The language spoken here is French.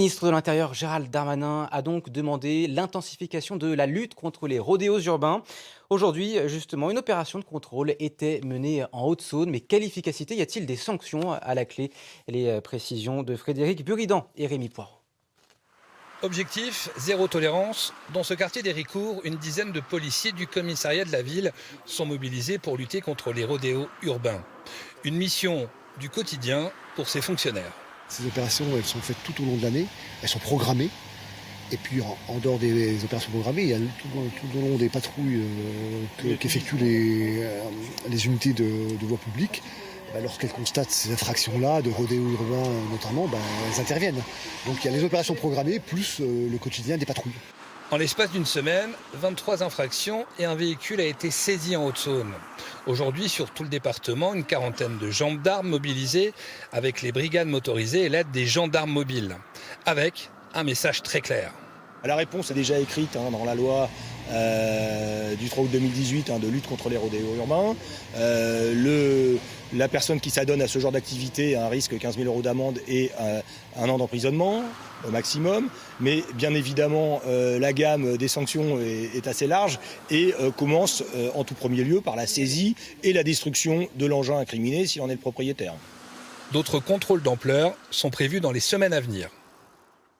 Le ministre de l'Intérieur Gérald Darmanin a donc demandé l'intensification de la lutte contre les rodéos urbains. Aujourd'hui, justement, une opération de contrôle était menée en Haute-Saône. Mais quelle efficacité? Y a-t-il des sanctions à la clé? Les précisions de Frédéric Buridan et Rémi Poirot. Objectif, zéro tolérance. Dans ce quartier d'Héricourt, une dizaine de policiers du commissariat de la ville sont mobilisés pour lutter contre les rodéos urbains. Une mission du quotidien pour ces fonctionnaires. Ces opérations, elles sont faites tout au long de l'année, elles sont programmées. Et puis en dehors des opérations programmées, il y a tout au long des patrouilles qu'effectuent les unités de voie publique. Lorsqu'elles constatent ces infractions-là, de rodéo urbain notamment, elles interviennent. Donc il y a les opérations programmées plus le quotidien des patrouilles. En l'espace d'une semaine, 23 infractions et un véhicule a été saisi en Haute-Saône. Aujourd'hui, sur tout le département, une quarantaine de gendarmes mobilisés avec les brigades motorisées et l'aide des gendarmes mobiles. Avec un message très clair. La réponse est déjà écrite dans la loi du 3 août 2018 de lutte contre les rodéos urbains. La personne qui s'adonne à ce genre d'activité a un risque 15 000 € d'amende et 1 an d'emprisonnement au maximum. Mais bien évidemment, la gamme des sanctions est assez large et commence en tout premier lieu par la saisie et la destruction de l'engin incriminé s'il en est le propriétaire. D'autres contrôles d'ampleur sont prévus dans les semaines à venir.